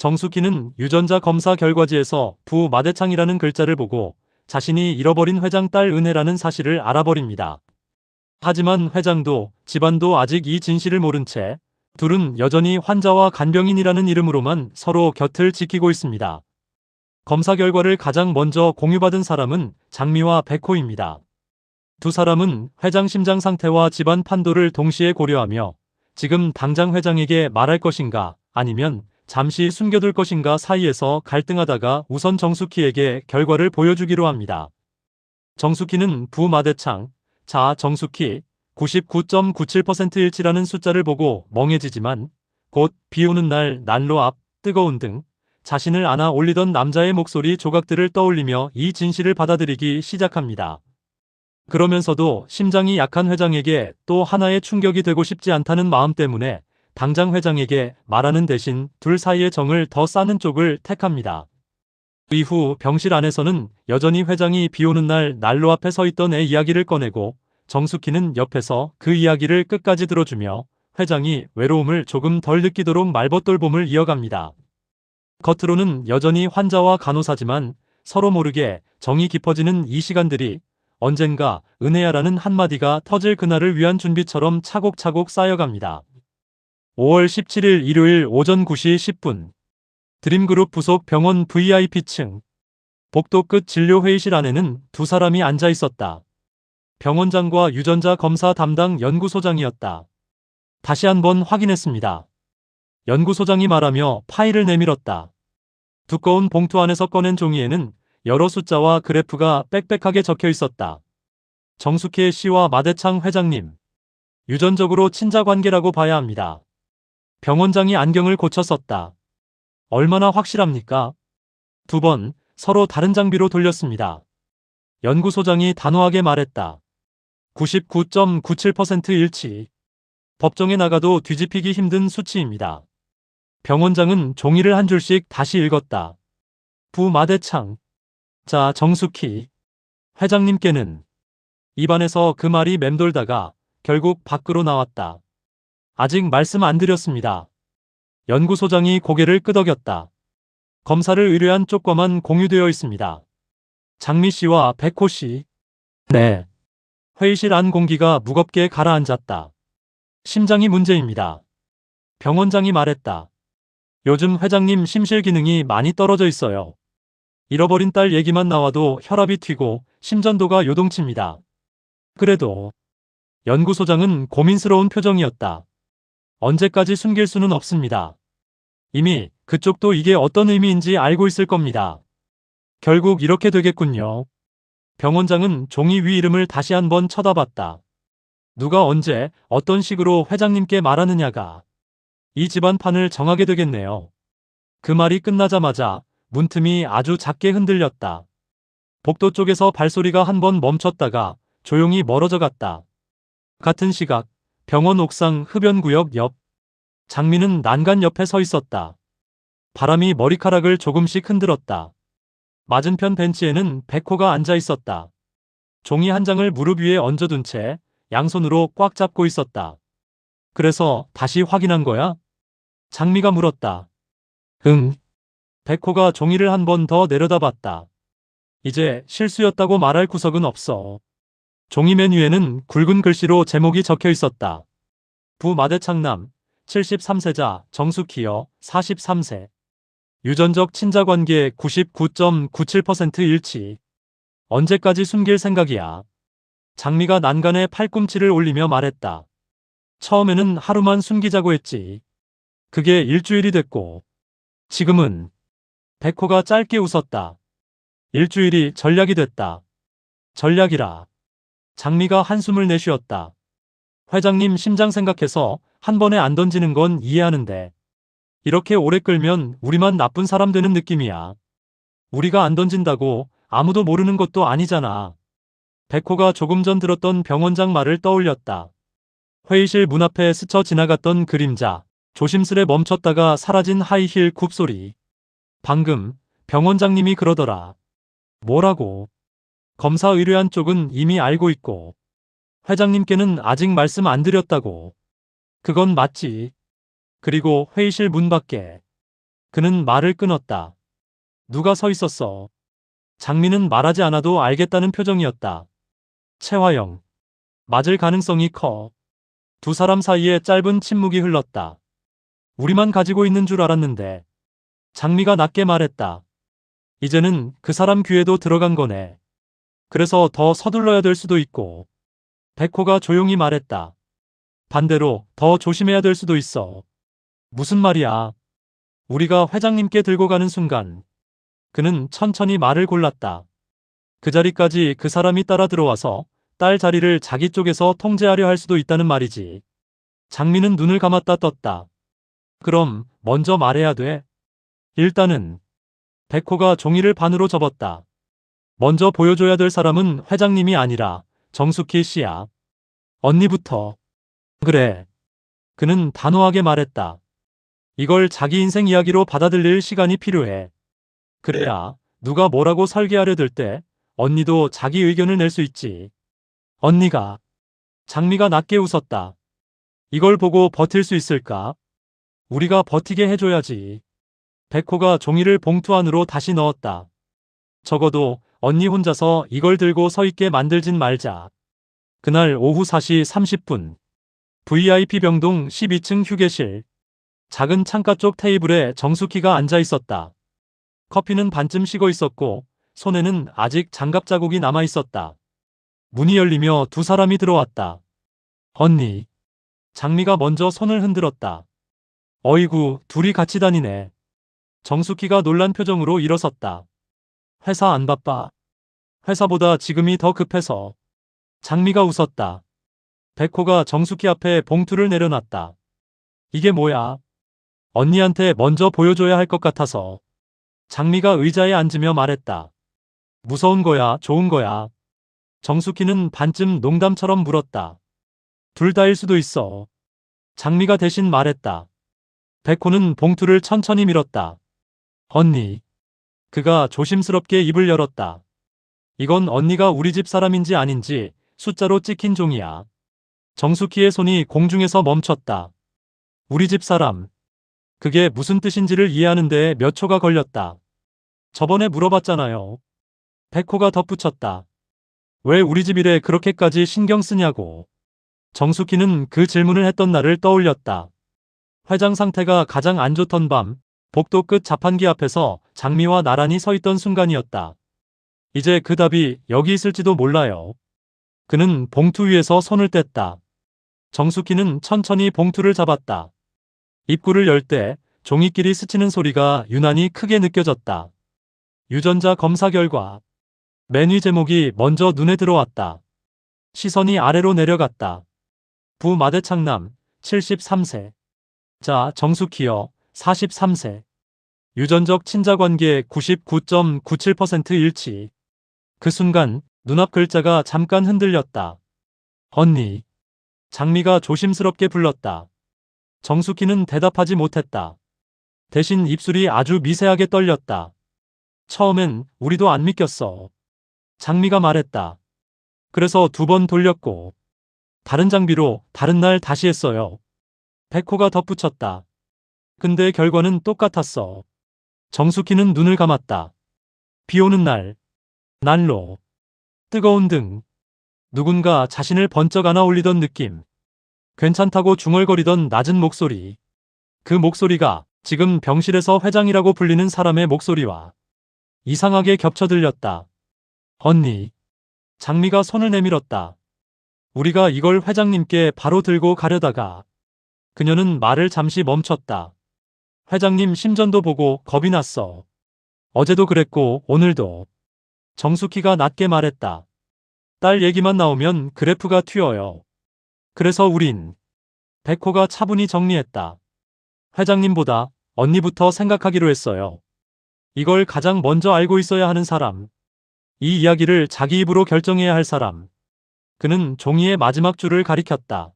정숙희는 유전자 검사 결과지에서 부마대창이라는 글자를 보고 자신이 잃어버린 회장 딸 은혜라는 사실을 알아버립니다. 하지만 회장도 집안도 아직 이 진실을 모른 채 둘은 여전히 환자와 간병인이라는 이름으로만 서로 곁을 지키고 있습니다. 검사 결과를 가장 먼저 공유받은 사람은 장미와 백호입니다. 두 사람은 회장 심장 상태와 집안 판도를 동시에 고려하며 지금 당장 회장에게 말할 것인가 아니면 잠시 숨겨둘 것인가 사이에서 갈등하다가 우선 정숙희에게 결과를 보여주기로 합니다. 정숙희는 부마대창, 자 정숙희 99.97% 일치라는 숫자를 보고 멍해지지만 곧 비 오는 날 난로 앞 뜨거운 등 자신을 안아 올리던 남자의 목소리 조각들을 떠올리며 이 진실을 받아들이기 시작합니다. 그러면서도 심장이 약한 회장에게 또 하나의 충격이 되고 싶지 않다는 마음 때문에 당장 회장에게 말하는 대신 둘 사이의 정을 더 쌓는 쪽을 택합니다. 이후 병실 안에서는 여전히 회장이 비 오는 날 난로 앞에 서 있던 애 이야기를 꺼내고 정숙희는 옆에서 그 이야기를 끝까지 들어주며 회장이 외로움을 조금 덜 느끼도록 말벗돌봄을 이어갑니다. 겉으로는 여전히 환자와 간호사지만 서로 모르게 정이 깊어지는 이 시간들이 언젠가 은혜야라는 한마디가 터질 그날을 위한 준비처럼 차곡차곡 쌓여갑니다. 5월 17일 일요일 오전 9시 10분 드림그룹 부속 병원 VIP층 복도 끝 진료회의실 안에는 두 사람이 앉아 있었다. 병원장과 유전자 검사 담당 연구소장이었다. 다시 한번 확인했습니다. 연구소장이 말하며 파일을 내밀었다. 두꺼운 봉투 안에서 꺼낸 종이에는 여러 숫자와 그래프가 빽빽하게 적혀 있었다. 정숙희 씨와 마대창 회장님. 유전적으로 친자 관계라고 봐야 합니다. 병원장이 안경을 고쳐 썼다. 얼마나 확실합니까? 두 번 서로 다른 장비로 돌렸습니다. 연구소장이 단호하게 말했다. 99.97% 일치. 법정에 나가도 뒤집히기 힘든 수치입니다. 병원장은 종이를 한 줄씩 다시 읽었다. 부마대창. 자 정숙희. 회장님께는. 입안에서 그 말이 맴돌다가 결국 밖으로 나왔다. 아직 말씀 안 드렸습니다. 연구소장이 고개를 끄덕였다. 검사를 의뢰한 쪽과만 공유되어 있습니다. 장미 씨와 백호 씨. 네. 회의실 안 공기가 무겁게 가라앉았다. 심장이 문제입니다. 병원장이 말했다. 요즘 회장님 심실 기능이 많이 떨어져 있어요. 잃어버린 딸 얘기만 나와도 혈압이 튀고 심전도가 요동칩니다. 그래도 연구소장은 고민스러운 표정이었다. 언제까지 숨길 수는 없습니다. 이미 그쪽도 이게 어떤 의미인지 알고 있을 겁니다. 결국 이렇게 되겠군요. 병원장은 종이 위 이름을 다시 한번 쳐다봤다. 누가 언제 어떤 식으로 회장님께 말하느냐가 이 집안 판을 정하게 되겠네요. 그 말이 끝나자마자 문틈이 아주 작게 흔들렸다. 복도 쪽에서 발소리가 한번 멈췄다가 조용히 멀어져 갔다. 같은 시각 병원 옥상 흡연구역 옆 장미는 난간 옆에 서 있었다. 바람이 머리카락을 조금씩 흔들었다. 맞은편 벤치에는 백호가 앉아 있었다. 종이 한 장을 무릎 위에 얹어둔 채 양손으로 꽉 잡고 있었다. 그래서 다시 확인한 거야? 장미가 물었다. 응. 백호가 종이를 한 번 더 내려다봤다. 이제 실수였다고 말할 구석은 없어. 종이 맨 위에는 굵은 글씨로 제목이 적혀 있었다. 부마대창남 73세자 정숙희여 43세. 유전적 친자관계 99.97% 일치. 언제까지 숨길 생각이야? 장미가 난간에 팔꿈치를 올리며 말했다. 처음에는 하루만 숨기자고 했지. 그게 일주일이 됐고. 지금은. 백호가 짧게 웃었다. 일주일이 전략이 됐다. 전략이라. 장미가 한숨을 내쉬었다. 회장님 심장 생각해서 한 번에 안 던지는 건 이해하는데. 이렇게 오래 끌면 우리만 나쁜 사람 되는 느낌이야. 우리가 안 던진다고 아무도 모르는 것도 아니잖아. 백호가 조금 전 들었던 병원장 말을 떠올렸다. 회의실 문 앞에 스쳐 지나갔던 그림자, 조심스레 멈췄다가 사라진 하이힐 굽소리. 방금 병원장님이 그러더라. 뭐라고? 검사 의뢰한 쪽은 이미 알고 있고 회장님께는 아직 말씀 안 드렸다고. 그건 맞지. 그리고 회의실 문 밖에 그는 말을 끊었다. 누가 서 있었어? 장미는 말하지 않아도 알겠다는 표정이었다. 채화영. 맞을 가능성이 커. 두 사람 사이에 짧은 침묵이 흘렀다. 우리만 가지고 있는 줄 알았는데. 장미가 낮게 말했다. 이제는 그 사람 귀에도 들어간 거네. 그래서 더 서둘러야 될 수도 있고. 백호가 조용히 말했다. 반대로 더 조심해야 될 수도 있어. 무슨 말이야? 우리가 회장님께 들고 가는 순간 그는 천천히 말을 골랐다. 그 자리까지 그 사람이 따라 들어와서 딸 자리를 자기 쪽에서 통제하려 할 수도 있다는 말이지. 장미는 눈을 감았다 떴다. 그럼 먼저 말해야 돼. 일단은. 백호가 종이를 반으로 접었다. 먼저 보여줘야 될 사람은 회장님이 아니라 정숙희 씨야. 언니부터. 그래. 그는 단호하게 말했다. 이걸 자기 인생 이야기로 받아들일 시간이 필요해. 그래야 누가 뭐라고 설계하려 들 때 언니도 자기 의견을 낼 수 있지. 언니가. 장미가 낮게 웃었다. 이걸 보고 버틸 수 있을까? 우리가 버티게 해줘야지. 백호가 종이를 봉투 안으로 다시 넣었다. 적어도 언니 혼자서 이걸 들고 서 있게 만들진 말자. 그날 오후 4시 30분. VIP 병동 12층 휴게실. 작은 창가 쪽 테이블에 정숙희가 앉아 있었다. 커피는 반쯤 식어 있었고 손에는 아직 장갑 자국이 남아 있었다. 문이 열리며 두 사람이 들어왔다. 언니. 장미가 먼저 손을 흔들었다. 어이구, 둘이 같이 다니네. 정숙희가 놀란 표정으로 일어섰다. 회사 안 바빠? 회사보다 지금이 더 급해서. 장미가 웃었다. 백호가 정숙희 앞에 봉투를 내려놨다. 이게 뭐야? 언니한테 먼저 보여줘야 할 것 같아서. 장미가 의자에 앉으며 말했다. 무서운 거야, 좋은 거야? 정숙희는 반쯤 농담처럼 물었다. 둘 다일 수도 있어. 장미가 대신 말했다. 백호는 봉투를 천천히 밀었다. 언니. 그가 조심스럽게 입을 열었다. 이건 언니가 우리 집 사람인지 아닌지 숫자로 찍힌 종이야. 정숙희의 손이 공중에서 멈췄다. 우리 집 사람. 그게 무슨 뜻인지를 이해하는 데 몇 초가 걸렸다. 저번에 물어봤잖아요. 백호가 덧붙였다. 왜 우리 집 일에 그렇게까지 신경 쓰냐고. 정숙희는 그 질문을 했던 날을 떠올렸다. 회장 상태가 가장 안 좋던 밤, 복도 끝 자판기 앞에서 장미와 나란히 서 있던 순간이었다. 이제 그 답이 여기 있을지도 몰라요. 그는 봉투 위에서 손을 뗐다. 정숙희는 천천히 봉투를 잡았다. 입구를 열 때 종이끼리 스치는 소리가 유난히 크게 느껴졌다. 유전자 검사 결과. 맨 위 제목이 먼저 눈에 들어왔다. 시선이 아래로 내려갔다. 부마대창남 73세. 자, 정숙희여 43세. 유전적 친자관계 99.97% 일치. 그 순간 눈앞 글자가 잠깐 흔들렸다. 언니. 장미가 조심스럽게 불렀다. 정숙희는 대답하지 못했다. 대신 입술이 아주 미세하게 떨렸다. 처음엔 우리도 안 믿겼어. 장미가 말했다. 그래서 2번 돌렸고 다른 장비로 다른 날 다시 했어요. 백호가 덧붙였다. 근데 결과는 똑같았어. 정숙희는 눈을 감았다. 비 오는 날. 난로. 뜨거운 등. 누군가 자신을 번쩍 안아 올리던 느낌. 괜찮다고 중얼거리던 낮은 목소리. 그 목소리가 지금 병실에서 회장이라고 불리는 사람의 목소리와 이상하게 겹쳐 들렸다. 언니. 장미가 손을 내밀었다. 우리가 이걸 회장님께 바로 들고 가려다가. 그녀는 말을 잠시 멈췄다. 회장님 심전도 보고 겁이 났어. 어제도 그랬고 오늘도. 정숙희가 낮게 말했다. 딸 얘기만 나오면 그래프가 튀어요. 그래서 우린. 백호가 차분히 정리했다. 회장님보다 언니부터 생각하기로 했어요. 이걸 가장 먼저 알고 있어야 하는 사람. 이 이야기를 자기 입으로 결정해야 할 사람. 그는 종이의 마지막 줄을 가리켰다.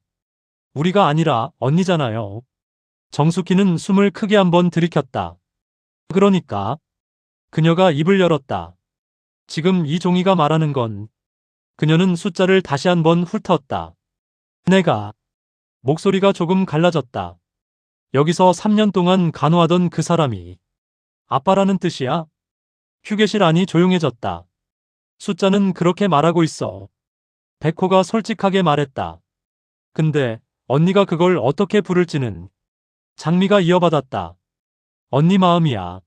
우리가 아니라 언니잖아요. 정숙희는 숨을 크게 한번 들이켰다. 그러니까. 그녀가 입을 열었다. 지금 이 종이가 말하는 건. 그녀는 숫자를 다시 한번 훑었다. 내가. 목소리가 조금 갈라졌다. 여기서 3년 동안 간호하던 그 사람이 아빠라는 뜻이야? 휴게실 안이 조용해졌다. 숫자는 그렇게 말하고 있어. 백호가 솔직하게 말했다. 근데 언니가 그걸 어떻게 부를지는. 장미가 이어받았다. 언니 마음이야.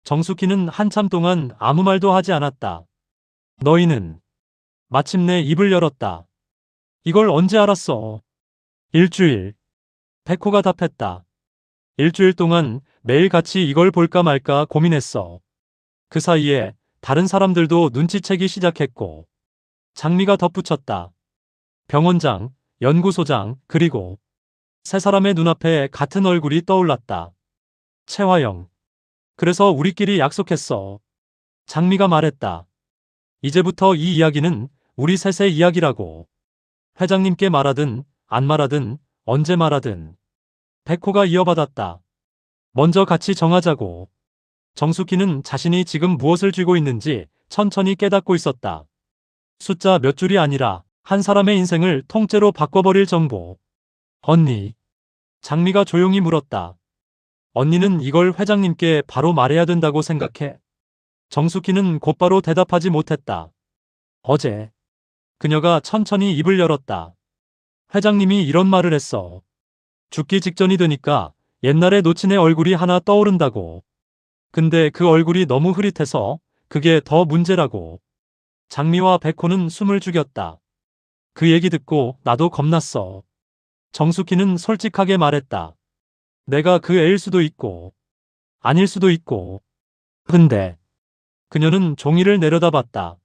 정숙희는 한참 동안 아무 말도 하지 않았다. 너희는. 마침내 입을 열었다. 이걸 언제 알았어? 일주일. 백호가 답했다. 일주일 동안 매일 같이 이걸 볼까 말까 고민했어. 그 사이에 다른 사람들도 눈치채기 시작했고. 장미가 덧붙였다. 병원장, 연구소장, 그리고 세 사람의 눈앞에 같은 얼굴이 떠올랐다. 최화영. 그래서 우리끼리 약속했어. 장미가 말했다. 이제부터 이 이야기는 우리 셋의 이야기라고. 회장님께 말하든 안 말하든 언제 말하든. 백호가 이어받았다. 먼저 같이 정하자고. 정숙희는 자신이 지금 무엇을 쥐고 있는지 천천히 깨닫고 있었다. 숫자 몇 줄이 아니라 한 사람의 인생을 통째로 바꿔버릴 정보. 언니. 장미가 조용히 물었다. 언니는 이걸 회장님께 바로 말해야 된다고 생각해? 정숙희는 곧바로 대답하지 못했다. 어제. 그녀가 천천히 입을 열었다. 회장님이 이런 말을 했어. 죽기 직전이 되니까 옛날에 놓친 애 얼굴이 하나 떠오른다고. 근데 그 얼굴이 너무 흐릿해서 그게 더 문제라고. 장미와 백호는 숨을 죽였다. 그 얘기 듣고 나도 겁났어. 정숙희는 솔직하게 말했다. 내가 그 애일 수도 있고 아닐 수도 있고. 근데 그녀는 종이를 내려다봤다.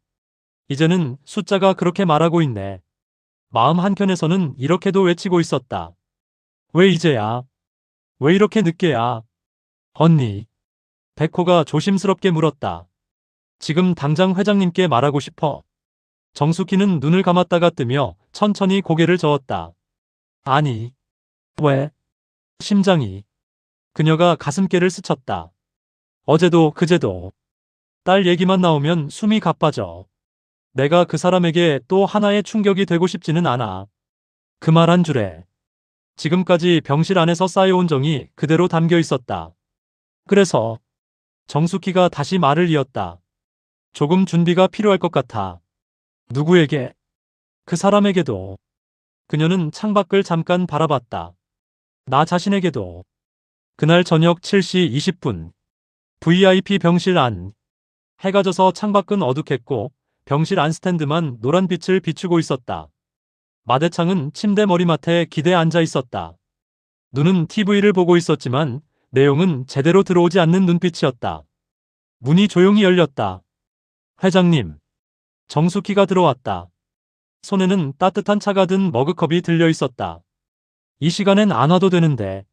이제는 숫자가 그렇게 말하고 있네. 마음 한켠에서는 이렇게도 외치고 있었다. 왜 이제야? 왜 이렇게 늦게야? 언니. 백호가 조심스럽게 물었다. 지금 당장 회장님께 말하고 싶어. 정숙희는 눈을 감았다가 뜨며 천천히 고개를 저었다. 아니. 왜? 심장이. 그녀가 가슴께를 스쳤다. 어제도 그제도. 딸 얘기만 나오면 숨이 가빠져. 내가 그 사람에게 또 하나의 충격이 되고 싶지는 않아. 그 말 한 줄에 지금까지 병실 안에서 쌓여온 정이 그대로 담겨 있었다. 그래서 정숙희가 다시 말을 이었다. 조금 준비가 필요할 것 같아. 누구에게? 그 사람에게도. 그녀는 창밖을 잠깐 바라봤다. 나 자신에게도. 그날 저녁 7시 20분. VIP 병실 안. 해가 져서 창밖은 어둑했고 병실 안 스탠드만 노란 빛을 비추고 있었다. 마대창은 침대 머리맡에 기대 앉아 있었다. 눈은 TV를 보고 있었지만 내용은 제대로 들어오지 않는 눈빛이었다. 문이 조용히 열렸다. 회장님. 정숙희가 들어왔다. 손에는 따뜻한 차가 든 머그컵이 들려 있었다. 이 시간엔 안 와도 되는데.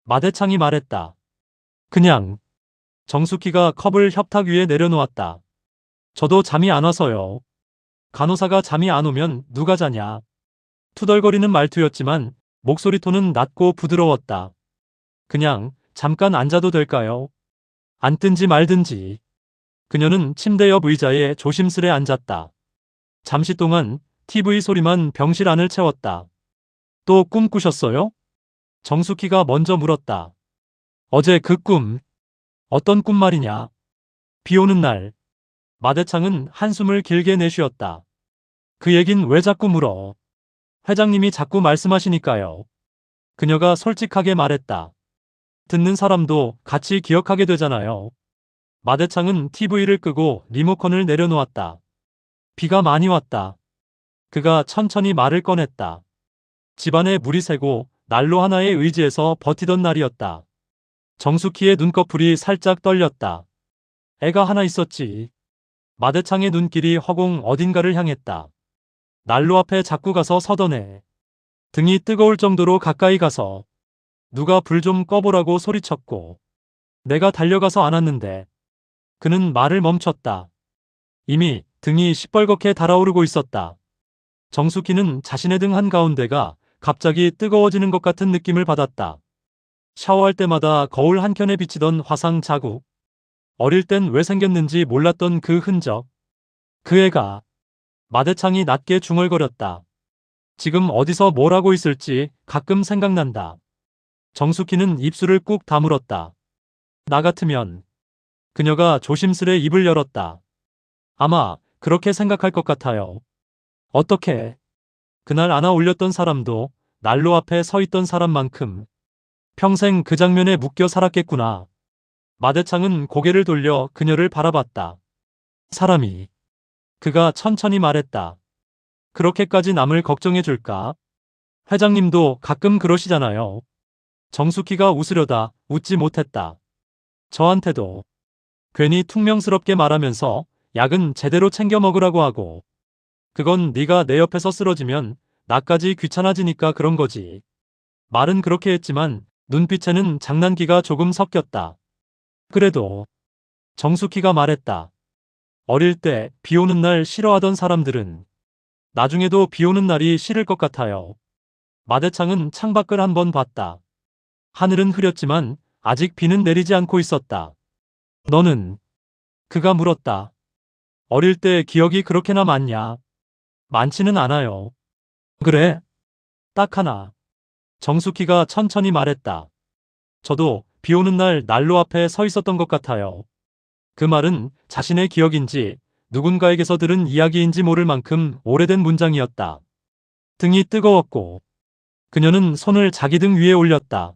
마대창이 말했다. 그냥. 정숙희가 컵을 협탁 위에 내려놓았다. 저도 잠이 안 와서요. 간호사가 잠이 안 오면 누가 자냐. 투덜거리는 말투였지만 목소리 톤은 낮고 부드러웠다. 그냥 잠깐 앉아도 될까요? 앉든지 말든지. 그녀는 침대 옆 의자에 조심스레 앉았다. 잠시 동안 TV 소리만 병실 안을 채웠다. 또 꿈 꾸셨어요? 정숙희가 먼저 물었다. 어제 그 꿈. 어떤 꿈 말이냐? 비 오는 날. 마대창은 한숨을 길게 내쉬었다. 그 얘긴 왜 자꾸 물어? 회장님이 자꾸 말씀하시니까요. 그녀가 솔직하게 말했다. 듣는 사람도 같이 기억하게 되잖아요. 마대창은 TV를 끄고 리모컨을 내려놓았다. 비가 많이 왔다. 그가 천천히 말을 꺼냈다. 집안에 물이 새고 난로 하나에 의지해서 버티던 날이었다. 정숙희의 눈꺼풀이 살짝 떨렸다. 애가 하나 있었지. 마대창의 눈길이 허공 어딘가를 향했다. 난로 앞에 자꾸 가서 서던 애. 등이 뜨거울 정도로 가까이 가서 누가 불 좀 꺼보라고 소리쳤고 내가 달려가서 안았는데 그는 말을 멈췄다. 이미 등이 시뻘겋게 달아오르고 있었다. 정숙희는 자신의 등 한가운데가 갑자기 뜨거워지는 것 같은 느낌을 받았다. 샤워할 때마다 거울 한켠에 비치던 화상 자국. 어릴 땐 왜 생겼는지 몰랐던 그 흔적. 그 애가. 마대창이 낮게 중얼거렸다. 지금 어디서 뭘 하고 있을지 가끔 생각난다. 정숙희는 입술을 꾹 다물었다. 나 같으면 그녀가 조심스레 입을 열었다. 아마 그렇게 생각할 것 같아요. 어떻게? 그날 안아 올렸던 사람도 난로 앞에 서 있던 사람만큼 평생 그 장면에 묶여 살았겠구나. 마대창은 고개를 돌려 그녀를 바라봤다. 사람이. 그가 천천히 말했다. 그렇게까지 남을 걱정해 줄까? 회장님도 가끔 그러시잖아요. 정숙희가 웃으려다 웃지 못했다. 저한테도. 괜히 퉁명스럽게 말하면서 약은 제대로 챙겨 먹으라고 하고. 그건 네가 내 옆에서 쓰러지면 나까지 귀찮아지니까 그런 거지. 말은 그렇게 했지만 눈빛에는 장난기가 조금 섞였다. 그래도 정숙희가 말했다. 어릴 때 비 오는 날 싫어하던 사람들은 나중에도 비 오는 날이 싫을 것 같아요. 마대창은 창밖을 한번 봤다. 하늘은 흐렸지만 아직 비는 내리지 않고 있었다. 너는? 그가 물었다. 어릴 때 기억이 그렇게나 많냐? 많지는 않아요. 그래? 딱 하나. 정숙희가 천천히 말했다. 저도 비 오는 날 난로 앞에 서 있었던 것 같아요. 그 말은 자신의 기억인지 누군가에게서 들은 이야기인지 모를 만큼 오래된 문장이었다. 등이 뜨거웠고 그녀는 손을 자기 등 위에 올렸다.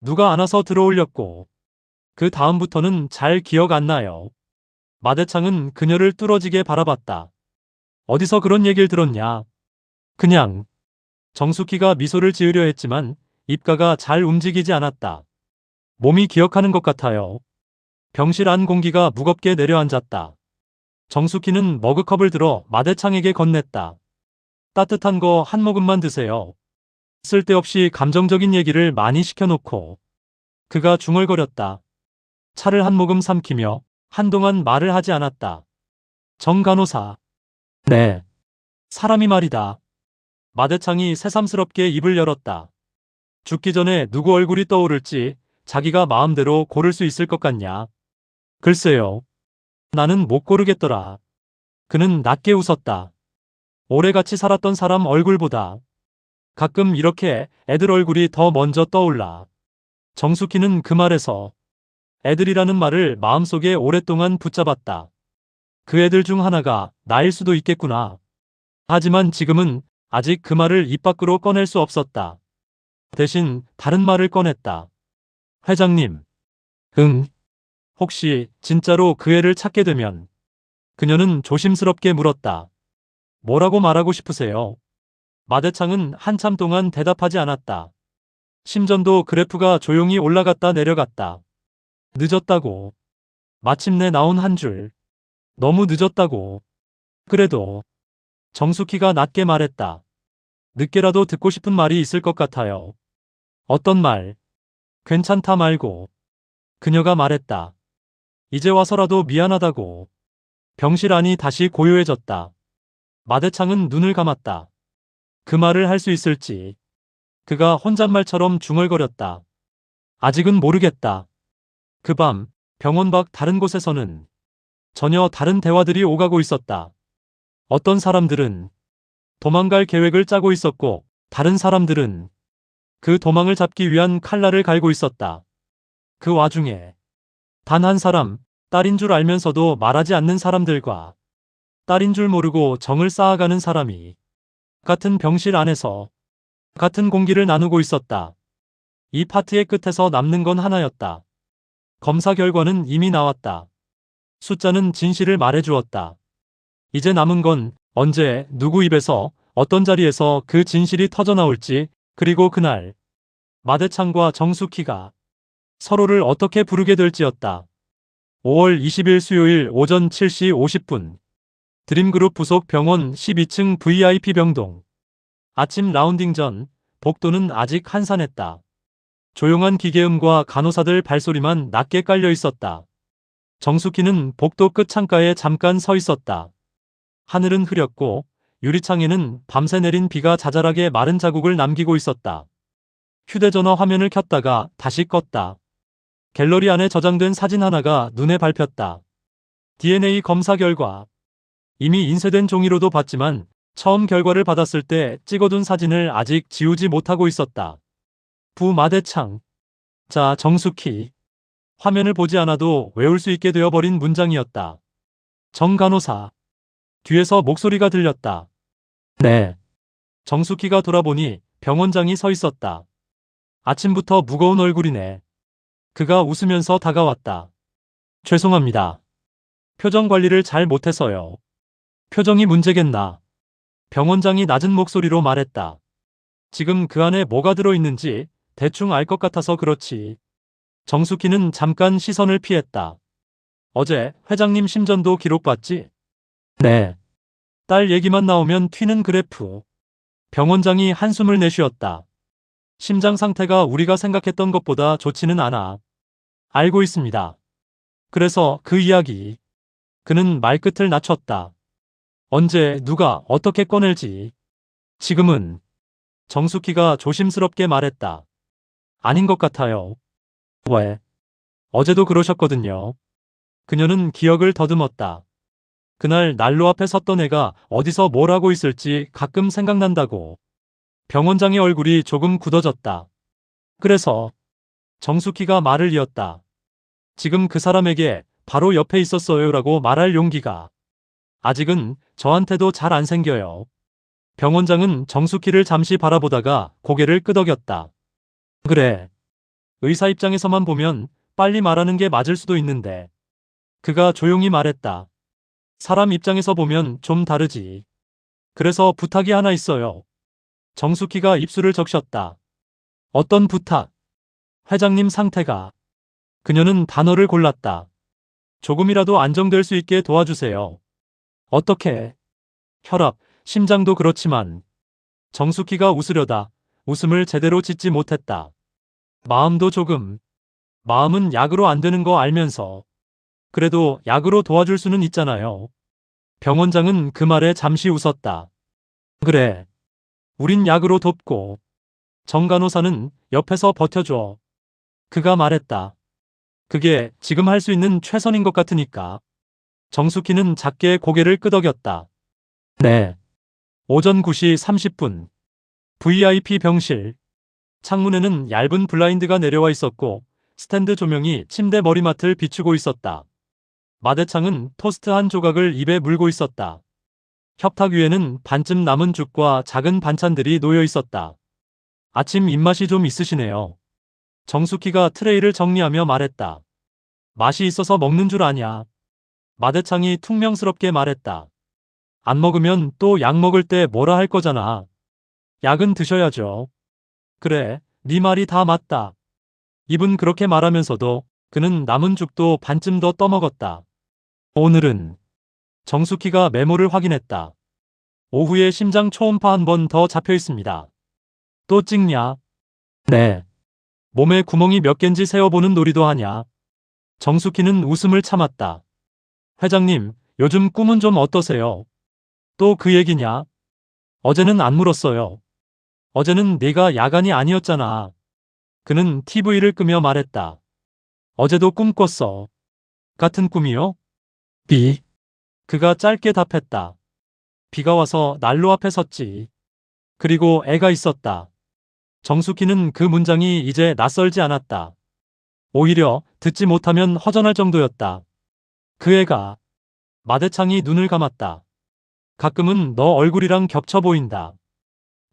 누가 안아서 들어올렸고 그 다음부터는 잘 기억 안 나요. 마대창은 그녀를 뚫어지게 바라봤다. 어디서 그런 얘기를 들었냐? 그냥. 정숙희가 미소를 지으려 했지만 입가가 잘 움직이지 않았다. 몸이 기억하는 것 같아요. 병실 안 공기가 무겁게 내려앉았다. 정숙희는 머그컵을 들어 마대창에게 건넸다. 따뜻한 거 한 모금만 드세요. 쓸데없이 감정적인 얘기를 많이 시켜놓고. 그가 중얼거렸다. 차를 한 모금 삼키며 한동안 말을 하지 않았다. 정 간호사. 네. 사람이 말이다. 마대창이 새삼스럽게 입을 열었다. 죽기 전에 누구 얼굴이 떠오를지 자기가 마음대로 고를 수 있을 것 같냐? 글쎄요. 나는 못 고르겠더라. 그는 낮게 웃었다. 오래 같이 살았던 사람 얼굴보다 가끔 이렇게 애들 얼굴이 더 먼저 떠올라. 정숙희는 그 말에서 애들이라는 말을 마음속에 오랫동안 붙잡았다. 그 애들 중 하나가 나일 수도 있겠구나. 하지만 지금은 아직 그 말을 입 밖으로 꺼낼 수 없었다. 대신 다른 말을 꺼냈다. 회장님. 응. 혹시 진짜로 그 애를 찾게 되면? 그녀는 조심스럽게 물었다. 뭐라고 말하고 싶으세요? 마대창은 한참 동안 대답하지 않았다. 심전도 그래프가 조용히 올라갔다 내려갔다. 늦었다고. 마침내 나온 한 줄. 너무 늦었다고. 그래도. 정숙희가 낮게 말했다. 늦게라도 듣고 싶은 말이 있을 것 같아요. 어떤 말? 괜찮다 말고. 그녀가 말했다. 이제 와서라도 미안하다고. 병실 안이 다시 고요해졌다. 마대창은 눈을 감았다. 그 말을 할 수 있을지. 그가 혼잣말처럼 중얼거렸다. 아직은 모르겠다. 그 밤 병원 밖 다른 곳에서는 전혀 다른 대화들이 오가고 있었다. 어떤 사람들은 도망갈 계획을 짜고 있었고 다른 사람들은 그 도망을 잡기 위한 칼날을 갈고 있었다. 그 와중에 단 한 사람, 딸인 줄 알면서도 말하지 않는 사람들과 딸인 줄 모르고 정을 쌓아가는 사람이 같은 병실 안에서 같은 공기를 나누고 있었다. 이 파트의 끝에서 남는 건 하나였다. 검사 결과는 이미 나왔다. 숫자는 진실을 말해주었다. 이제 남은 건 언제, 누구 입에서, 어떤 자리에서 그 진실이 터져나올지, 그리고 그날 마대창과 정숙희가 서로를 어떻게 부르게 될지였다. 5월 20일 수요일 오전 7시 50분 드림그룹 부속 병원 12층 VIP 병동. 아침 라운딩 전 복도는 아직 한산했다. 조용한 기계음과 간호사들 발소리만 낮게 깔려 있었다. 정숙희는 복도 끝 창가에 잠깐 서 있었다. 하늘은 흐렸고 유리창에는 밤새 내린 비가 자잘하게 마른 자국을 남기고 있었다. 휴대전화 화면을 켰다가 다시 껐다. 갤러리 안에 저장된 사진 하나가 눈에 밟혔다. DNA 검사 결과. 이미 인쇄된 종이로도 봤지만 처음 결과를 받았을 때 찍어둔 사진을 아직 지우지 못하고 있었다. 부 마대창. 자, 정숙희. 화면을 보지 않아도 외울 수 있게 되어버린 문장이었다. 정 간호사. 뒤에서 목소리가 들렸다. 네. 정숙희가 돌아보니 병원장이 서 있었다. 아침부터 무거운 얼굴이네. 그가 웃으면서 다가왔다. 죄송합니다. 표정 관리를 잘 못해서요. 표정이 문제겠나. 병원장이 낮은 목소리로 말했다. 지금 그 안에 뭐가 들어있는지 대충 알 것 같아서 그렇지. 정숙희는 잠깐 시선을 피했다. 어제 회장님 심전도 기록봤지? 네. 딸 얘기만 나오면 튀는 그래프. 병원장이 한숨을 내쉬었다. 심장 상태가 우리가 생각했던 것보다 좋지는 않아. 알고 있습니다. 그래서 그 이야기. 그는 말끝을 낮췄다. 언제 누가 어떻게 꺼낼지. 지금은. 정숙희가 조심스럽게 말했다. 아닌 것 같아요. 왜? 어제도 그러셨거든요. 그녀는 기억을 더듬었다. 그날 난로 앞에 섰던 애가 어디서 뭘 하고 있을지 가끔 생각난다고. 병원장의 얼굴이 조금 굳어졌다. 그래서 정숙희가 말을 이었다. 지금 그 사람에게 바로 옆에 있었어요라고 말할 용기가 아직은 저한테도 잘 안 생겨요. 병원장은 정숙희를 잠시 바라보다가 고개를 끄덕였다. 그래. 의사 입장에서만 보면 빨리 말하는 게 맞을 수도 있는데. 그가 조용히 말했다. 사람 입장에서 보면 좀 다르지. 그래서 부탁이 하나 있어요. 정숙희가 입술을 적셨다. 어떤 부탁? 회장님 상태가. 그녀는 단어를 골랐다. 조금이라도 안정될 수 있게 도와주세요. 어떻게? 혈압, 심장도 그렇지만. 정숙희가 웃으려다 웃음을 제대로 짓지 못했다. 마음도 조금. 마음은 약으로 안 되는 거 알면서. 그래도 약으로 도와줄 수는 있잖아요. 병원장은 그 말에 잠시 웃었다. 그래. 우린 약으로 돕고. 정 간호사는 옆에서 버텨줘. 그가 말했다. 그게 지금 할 수 있는 최선인 것 같으니까. 정숙희는 작게 고개를 끄덕였다. 네. 오전 9시 30분. VIP 병실. 창문에는 얇은 블라인드가 내려와 있었고 스탠드 조명이 침대 머리맡을 비추고 있었다. 마대창은 토스트 한 조각을 입에 물고 있었다. 협탁 위에는 반쯤 남은 죽과 작은 반찬들이 놓여 있었다. 아침 입맛이 좀 있으시네요. 정숙희가 트레이를 정리하며 말했다. 맛이 있어서 먹는 줄 아냐. 마대창이 퉁명스럽게 말했다. 안 먹으면 또 약 먹을 때 뭐라 할 거잖아. 약은 드셔야죠. 그래, 네 말이 다 맞다. 입은 그렇게 말하면서도 그는 남은 죽도 반쯤 더 떠먹었다. 오늘은 정숙희가 메모를 확인했다. 오후에 심장 초음파 한 번 더 잡혀 있습니다. 또 찍냐? 네. 몸에 구멍이 몇 갠지 세어보는 놀이도 하냐? 정숙희는 웃음을 참았다. 회장님, 요즘 꿈은 좀 어떠세요? 또 그 얘기냐? 어제는 안 물었어요. 어제는 네가 야간이 아니었잖아. 그는 TV를 끄며 말했다. 어제도 꿈 꿨어. 같은 꿈이요? 비. 그가 짧게 답했다. 비가 와서 난로 앞에 섰지. 그리고 애가 있었다. 정숙희는 그 문장이 이제 낯설지 않았다. 오히려 듣지 못하면 허전할 정도였다. 그 애가. 마대창이 눈을 감았다. 가끔은 너 얼굴이랑 겹쳐 보인다.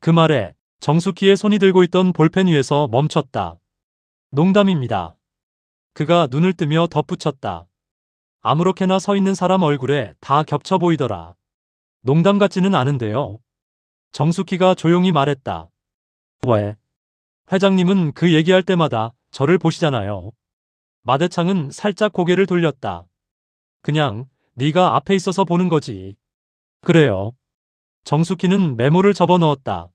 그 말에 정숙희의 손이 들고 있던 볼펜 위에서 멈췄다. 농담입니다. 그가 눈을 뜨며 덧붙였다. 아무렇게나 서 있는 사람 얼굴에 다 겹쳐 보이더라. 농담 같지는 않은데요. 정숙희가 조용히 말했다. 왜? 회장님은 그 얘기할 때마다 저를 보시잖아요. 마대창은 살짝 고개를 돌렸다. 그냥 네가 앞에 있어서 보는 거지. 그래요. 정숙희는 메모를 접어넣었다.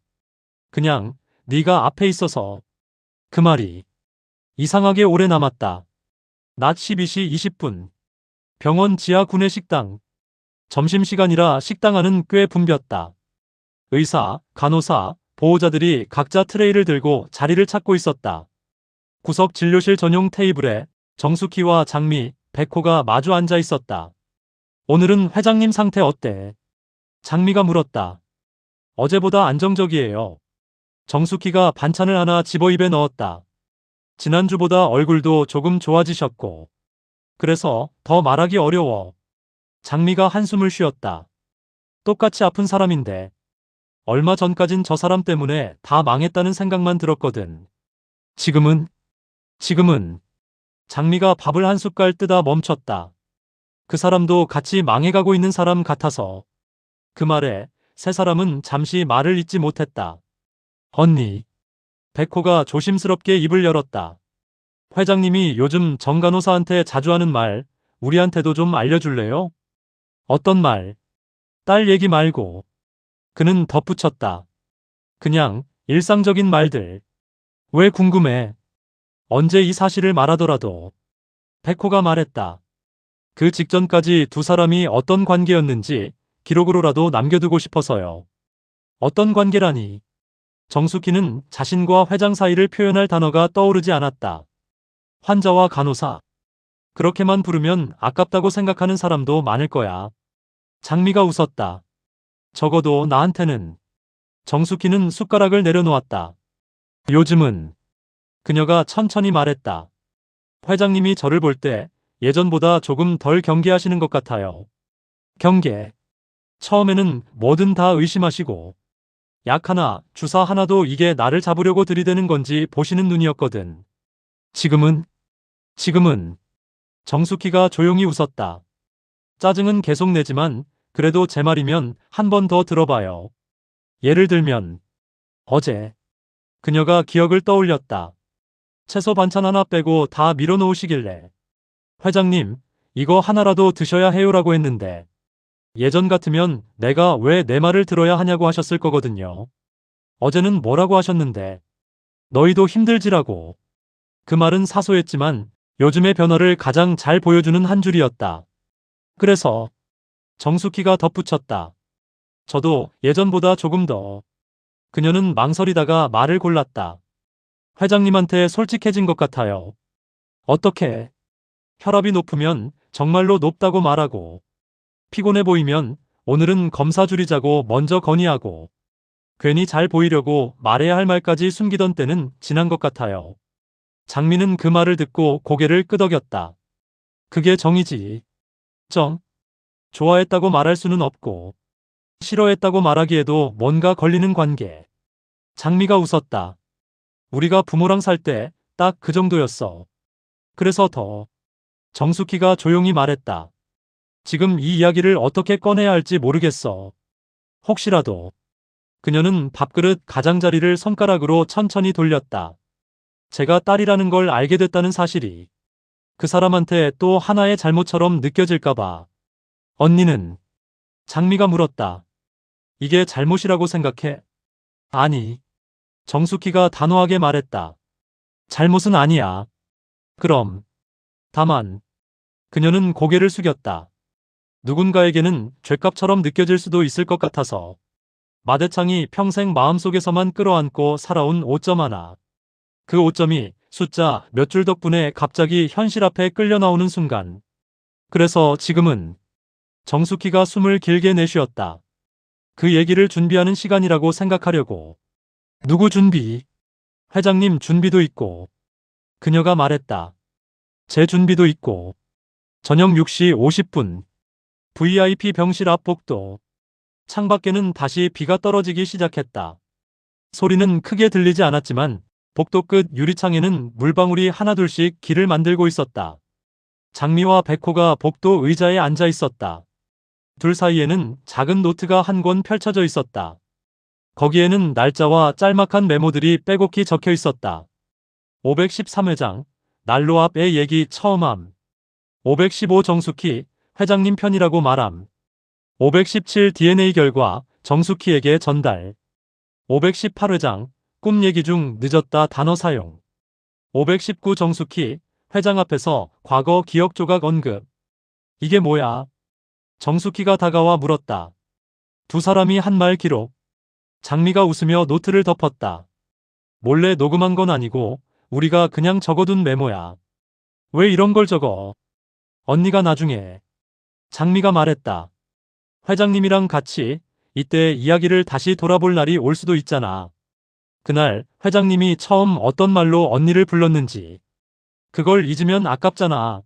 그냥 네가 앞에 있어서. 그 말이 이상하게 오래 남았다. 낮 12시 20분. 병원 지하 구내식당. 점심시간이라 식당 안은 꽤 붐볐다. 의사, 간호사, 보호자들이 각자 트레이를 들고 자리를 찾고 있었다. 구석 진료실 전용 테이블에 정숙희와 장미, 백호가 마주 앉아 있었다. 오늘은 회장님 상태 어때? 장미가 물었다. 어제보다 안정적이에요. 정숙희가 반찬을 하나 집어 입에 넣었다. 지난주보다 얼굴도 조금 좋아지셨고. 그래서 더 말하기 어려워. 장미가 한숨을 쉬었다. 똑같이 아픈 사람인데 얼마 전까진 저 사람 때문에 다 망했다는 생각만 들었거든. 지금은 장미가 밥을 한 숟갈 뜨다 멈췄다. 그 사람도 같이 망해가고 있는 사람 같아서. 그 말에 세 사람은 잠시 말을 잇지 못했다. 언니. 백호가 조심스럽게 입을 열었다. 회장님이 요즘 정 간호사한테 자주 하는 말, 우리한테도 좀 알려줄래요? 어떤 말? 딸 얘기 말고. 그는 덧붙였다. 그냥 일상적인 말들. 왜 궁금해? 언제 이 사실을 말하더라도. 백호가 말했다. 그 직전까지 두 사람이 어떤 관계였는지 기록으로라도 남겨두고 싶어서요. 어떤 관계라니? 정숙희는 자신과 회장 사이를 표현할 단어가 떠오르지 않았다. 환자와 간호사. 그렇게만 부르면 아깝다고 생각하는 사람도 많을 거야. 장미가 웃었다. 적어도 나한테는. 정숙희는 숟가락을 내려놓았다. 요즘은. 그녀가 천천히 말했다. 회장님이 저를 볼 때 예전보다 조금 덜 경계하시는 것 같아요. 경계. 처음에는 뭐든 다 의심하시고 약 하나, 주사 하나도 이게 나를 잡으려고 들이대는 건지 보시는 눈이었거든. 지금은 정숙희가 조용히 웃었다. 짜증은 계속 내지만 그래도 제 말이면 한 번 더 들어봐요. 예를 들면 어제. 그녀가 기억을 떠올렸다. 채소 반찬 하나 빼고 다 밀어놓으시길래 회장님, 이거 하나라도 드셔야 해요라고 했는데 예전 같으면 내가 왜 내 말을 들어야 하냐고 하셨을 거거든요. 어제는 뭐라고 하셨는데 너희도 힘들지라고. 그 말은 사소했지만 요즘의 변화를 가장 잘 보여주는 한 줄이었다. 그래서 정숙희가 덧붙였다. 저도 예전보다 조금 더. 그녀는 망설이다가 말을 골랐다. 회장님한테 솔직해진 것 같아요. 어떻게? 혈압이 높으면 정말로 높다고 말하고, 피곤해 보이면 오늘은 검사 줄이자고 먼저 건의하고, 괜히 잘 보이려고 말해야 할 말까지 숨기던 때는 지난 것 같아요. 장미는 그 말을 듣고 고개를 끄덕였다. 그게 정이지. 정. 좋아했다고 말할 수는 없고, 싫어했다고 말하기에도 뭔가 걸리는 관계. 장미가 웃었다. 우리가 부모랑 살 때 딱 그 정도였어. 그래서 더. 정숙희가 조용히 말했다. 지금 이 이야기를 어떻게 꺼내야 할지 모르겠어. 혹시라도. 그녀는 밥그릇 가장자리를 손가락으로 천천히 돌렸다. 제가 딸이라는 걸 알게 됐다는 사실이 그 사람한테 또 하나의 잘못처럼 느껴질까봐. 언니는? 장미가 물었다. 이게 잘못이라고 생각해? 아니. 정숙희가 단호하게 말했다. 잘못은 아니야. 그럼. 다만. 그녀는 고개를 숙였다. 누군가에게는 죗값처럼 느껴질 수도 있을 것 같아서. 마대창이 평생 마음속에서만 끌어안고 살아온 5점 하나. 그 5점이 숫자 몇 줄 덕분에 갑자기 현실 앞에 끌려 나오는 순간. 그래서 지금은. 정숙희가 숨을 길게 내쉬었다. 그 얘기를 준비하는 시간이라고 생각하려고. 누구 준비? 회장님 준비도 있고. 그녀가 말했다. 제 준비도 있고. 저녁 6시 50분. VIP 병실 앞 복도. 창밖에는 다시 비가 떨어지기 시작했다. 소리는 크게 들리지 않았지만 복도 끝 유리창에는 물방울이 하나둘씩 길을 만들고 있었다. 장미와 백호가 복도 의자에 앉아 있었다. 둘 사이에는 작은 노트가 한 권 펼쳐져 있었다. 거기에는 날짜와 짤막한 메모들이 빼곡히 적혀 있었다. 513회장, 난로 앞에 얘기 처음함. 515 정숙희, 회장님 편이라고 말함. 517 DNA 결과, 정숙희에게 전달. 518회장, 꿈 얘기 중 늦었다 단어 사용. 519 정숙희, 회장 앞에서 과거 기억 조각 언급. 이게 뭐야? 정숙희가 다가와 물었다. 두 사람이 한 말 기록. 장미가 웃으며 노트를 덮었다. 몰래 녹음한 건 아니고 우리가 그냥 적어둔 메모야. 왜 이런 걸 적어? 언니가 나중에. 장미가 말했다. 회장님이랑 같이 이때 이야기를 다시 돌아볼 날이 올 수도 있잖아. 그날 회장님이 처음 어떤 말로 언니를 불렀는지. 그걸 잊으면 아깝잖아.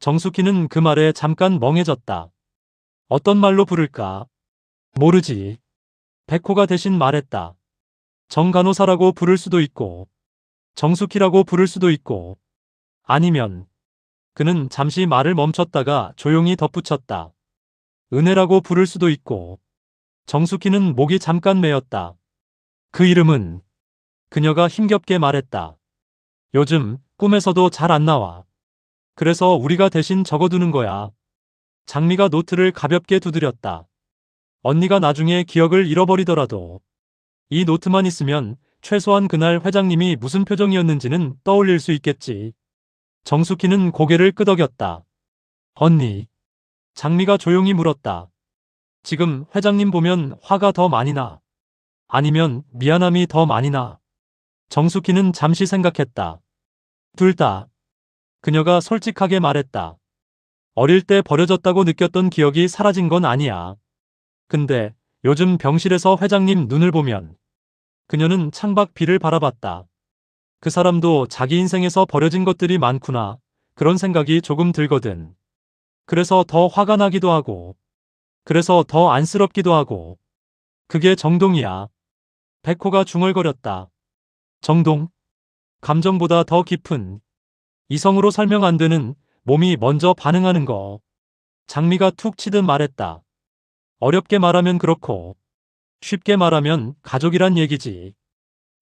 정숙희는 그 말에 잠깐 멍해졌다. 어떤 말로 부를까? 모르지. 백호가 대신 말했다. 정 간호사라고 부를 수도 있고, 정숙희라고 부를 수도 있고, 아니면, 그는 잠시 말을 멈췄다가 조용히 덧붙였다. 은혜라고 부를 수도 있고. 정숙희는 목이 잠깐 메었다. 그 이름은, 그녀가 힘겹게 말했다. 요즘 꿈에서도 잘 안 나와. 그래서 우리가 대신 적어두는 거야. 장미가 노트를 가볍게 두드렸다. 언니가 나중에 기억을 잃어버리더라도 이 노트만 있으면 최소한 그날 회장님이 무슨 표정이었는지는 떠올릴 수 있겠지. 정숙희는 고개를 끄덕였다. 언니. 장미가 조용히 물었다. 지금 회장님 보면 화가 더 많이 나? 아니면 미안함이 더 많이 나? 정숙희는 잠시 생각했다. 둘 다. 그녀가 솔직하게 말했다. 어릴 때 버려졌다고 느꼈던 기억이 사라진 건 아니야. 근데 요즘 병실에서 회장님 눈을 보면 그녀는 창밖 비를 바라봤다. 그 사람도 자기 인생에서 버려진 것들이 많구나. 그런 생각이 조금 들거든. 그래서 더 화가 나기도 하고, 그래서 더 안쓰럽기도 하고. 그게 정동이야. 백호가 중얼거렸다. 정동? 감정보다 더 깊은, 이성으로 설명 안 되는, 몸이 먼저 반응하는 거. 장미가 툭 치듯 말했다. 어렵게 말하면 그렇고, 쉽게 말하면 가족이란 얘기지.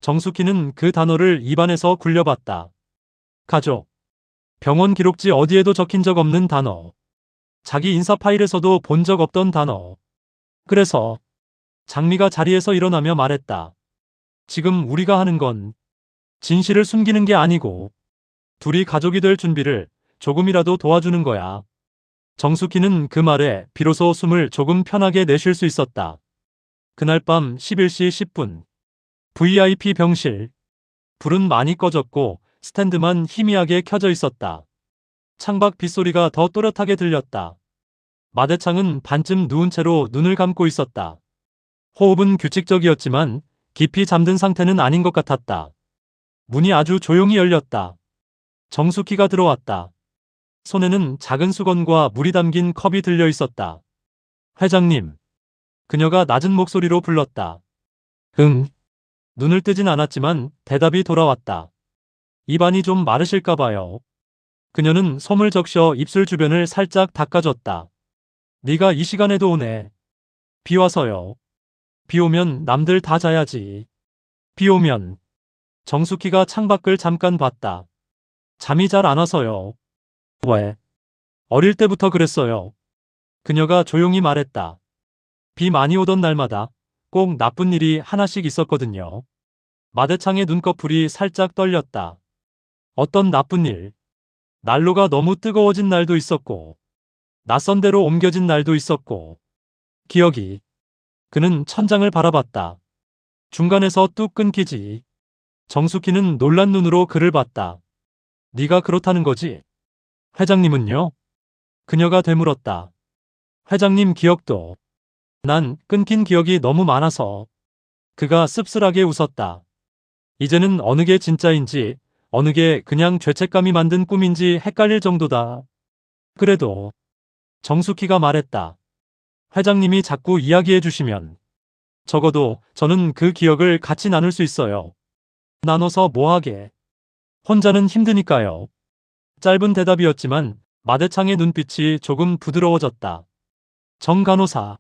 정숙희는 그 단어를 입안에서 굴려봤다. 가족. 병원 기록지 어디에도 적힌 적 없는 단어. 자기 인사 파일에서도 본 적 없던 단어. 그래서 장미가 자리에서 일어나며 말했다. 지금 우리가 하는 건 진실을 숨기는 게 아니고 둘이 가족이 될 준비를 조금이라도 도와주는 거야. 정숙희는 그 말에 비로소 숨을 조금 편하게 내쉴 수 있었다. 그날 밤 11시 10분. VIP 병실. 불은 많이 꺼졌고 스탠드만 희미하게 켜져 있었다. 창밖 빗소리가 더 또렷하게 들렸다. 마대창은 반쯤 누운 채로 눈을 감고 있었다. 호흡은 규칙적이었지만 깊이 잠든 상태는 아닌 것 같았다. 문이 아주 조용히 열렸다. 정숙희가 들어왔다. 손에는 작은 수건과 물이 담긴 컵이 들려 있었다. 회장님. 그녀가 낮은 목소리로 불렀다. 응. 눈을 뜨진 않았지만 대답이 돌아왔다. 입안이 좀 마르실까 봐요. 그녀는 솜을 적셔 입술 주변을 살짝 닦아줬다. 네가 이 시간에도 오네. 비 와서요. 비 오면 남들 다 자야지. 비 오면. 정숙희가 창밖을 잠깐 봤다. 잠이 잘 안 와서요. 왜? 어릴 때부터 그랬어요. 그녀가 조용히 말했다. 비 많이 오던 날마다 꼭 나쁜 일이 하나씩 있었거든요. 마대창의 눈꺼풀이 살짝 떨렸다. 어떤 나쁜 일? 난로가 너무 뜨거워진 날도 있었고, 낯선 데로 옮겨진 날도 있었고, 기억이. 그는 천장을 바라봤다. 중간에서 뚝 끊기지. 정숙희는 놀란 눈으로 그를 봤다. 네가 그렇다는 거지? 회장님은요? 그녀가 되물었다. 회장님 기억도. 난 끊긴 기억이 너무 많아서. 그가 씁쓸하게 웃었다. 이제는 어느 게 진짜인지, 어느 게 그냥 죄책감이 만든 꿈인지 헷갈릴 정도다. 그래도. 정숙희가 말했다. 회장님이 자꾸 이야기해 주시면 적어도 저는 그 기억을 같이 나눌 수 있어요. 나눠서 뭐하게. 혼자는 힘드니까요. 짧은 대답이었지만 마대창의 눈빛이 조금 부드러워졌다. 정 간호사.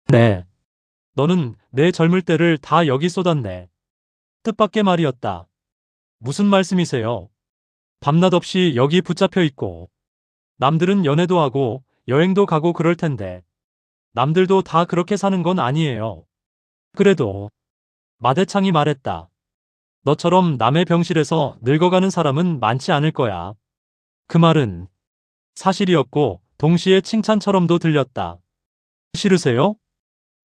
네. 너는 내 젊을 때를 다 여기 쏟았네. 뜻밖의 말이었다. 무슨 말씀이세요? 밤낮 없이 여기 붙잡혀 있고. 남들은 연애도 하고 여행도 가고 그럴 텐데. 남들도 다 그렇게 사는 건 아니에요. 그래도. 마대창이 말했다. 너처럼 남의 병실에서 늙어가는 사람은 많지 않을 거야. 그 말은 사실이었고 동시에 칭찬처럼도 들렸다. 싫으세요?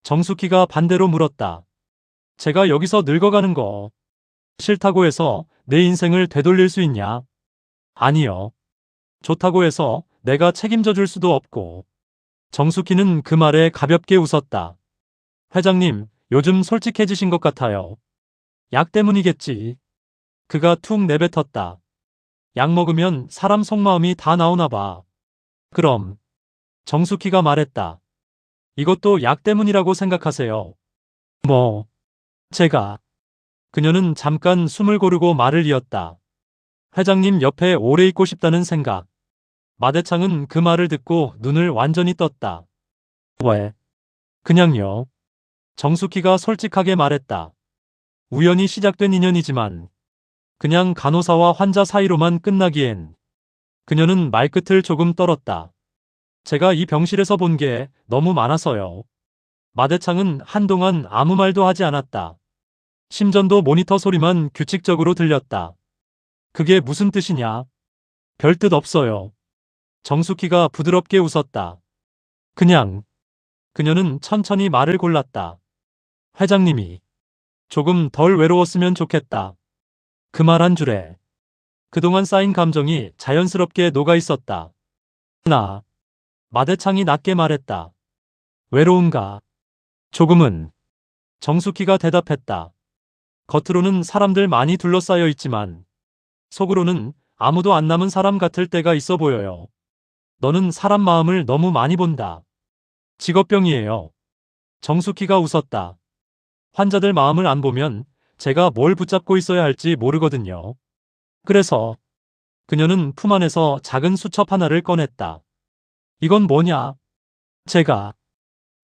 정숙희가 반대로 물었다. 제가 여기서 늙어가는 거 싫다고 해서 내 인생을 되돌릴 수 있냐? 아니요. 좋다고 해서 내가 책임져 줄 수도 없고. 정숙희는 그 말에 가볍게 웃었다. 회장님, 요즘 솔직해지신 것 같아요. 약 때문이겠지. 그가 툭 내뱉었다. 약 먹으면 사람 속마음이 다 나오나 봐. 그럼. 정숙희가 말했다. 이것도 약 때문이라고 생각하세요. 뭐, 제가. 그녀는 잠깐 숨을 고르고 말을 이었다. 회장님 옆에 오래 있고 싶다는 생각. 마대창은 그 말을 듣고 눈을 완전히 떴다. 왜? 그냥요. 정숙희가 솔직하게 말했다. 우연히 시작된 인연이지만 그냥 간호사와 환자 사이로만 끝나기엔. 그녀는 말끝을 조금 떨었다. 제가 이 병실에서 본 게 너무 많아서요. 마대창은 한동안 아무 말도 하지 않았다. 심전도 모니터 소리만 규칙적으로 들렸다. 그게 무슨 뜻이냐? 별 뜻 없어요. 정숙희가 부드럽게 웃었다. 그냥. 그녀는 천천히 말을 골랐다. 회장님이 조금 덜 외로웠으면 좋겠다. 그 말 한 줄에 그동안 쌓인 감정이 자연스럽게 녹아 있었다. 나. 마대창이 낮게 말했다. 외로운가? 조금은. 정숙희가 대답했다. 겉으로는 사람들 많이 둘러싸여 있지만 속으로는 아무도 안 남은 사람 같을 때가 있어 보여요. 너는 사람 마음을 너무 많이 본다. 직업병이에요. 정숙희가 웃었다. 환자들 마음을 안 보면 제가 뭘 붙잡고 있어야 할지 모르거든요. 그래서 그녀는 품 안에서 작은 수첩 하나를 꺼냈다. 이건 뭐냐? 제가.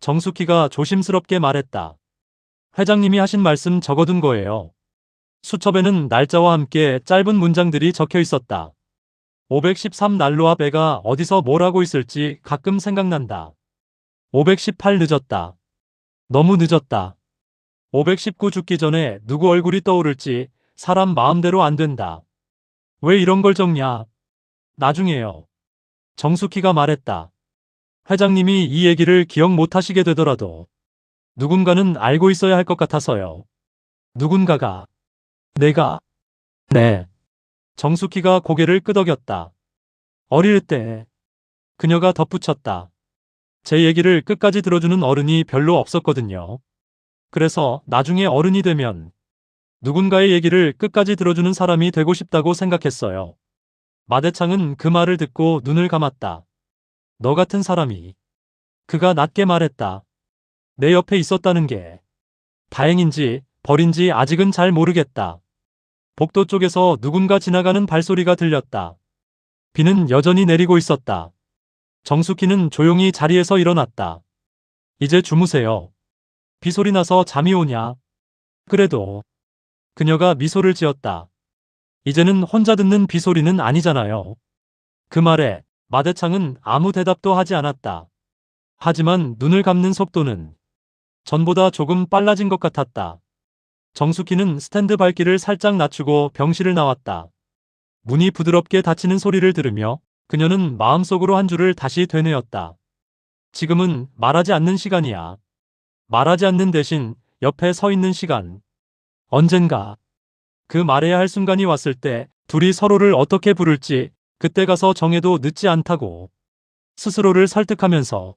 정숙희가 조심스럽게 말했다. 회장님이 하신 말씀 적어둔 거예요. 수첩에는 날짜와 함께 짧은 문장들이 적혀 있었다. 513 난로 앞 애가 어디서 뭘 하고 있을지 가끔 생각난다. 518 늦었다. 너무 늦었다. 519 죽기 전에 누구 얼굴이 떠오를지 사람 마음대로 안 된다. 왜 이런 걸 적냐? 나중에요. 정숙희가 말했다. 회장님이 이 얘기를 기억 못 하시게 되더라도 누군가는 알고 있어야 할 것 같아서요. 누군가가. 내가. 네. 정숙희가 고개를 끄덕였다. 어릴 때. 그녀가 덧붙였다. 제 얘기를 끝까지 들어주는 어른이 별로 없었거든요. 그래서 나중에 어른이 되면 누군가의 얘기를 끝까지 들어주는 사람이 되고 싶다고 생각했어요. 마대창은 그 말을 듣고 눈을 감았다. 너 같은 사람이. 그가 낮게 말했다. 내 옆에 있었다는 게 다행인지 벌인지 아직은 잘 모르겠다. 복도 쪽에서 누군가 지나가는 발소리가 들렸다. 비는 여전히 내리고 있었다. 정숙희는 조용히 자리에서 일어났다. 이제 주무세요. 비소리 나서 잠이 오냐? 그래도. 그녀가 미소를 지었다. 이제는 혼자 듣는 비소리는 아니잖아요. 그 말에 마대창은 아무 대답도 하지 않았다. 하지만 눈을 감는 속도는 전보다 조금 빨라진 것 같았다. 정숙희는 스탠드 발길을 살짝 낮추고 병실을 나왔다. 문이 부드럽게 닫히는 소리를 들으며 그녀는 마음속으로 한 줄을 다시 되뇌었다. 지금은 말하지 않는 시간이야. 말하지 않는 대신 옆에 서 있는 시간. 언젠가 그 말해야 할 순간이 왔을 때 둘이 서로를 어떻게 부를지 그때 가서 정해도 늦지 않다고 스스로를 설득하면서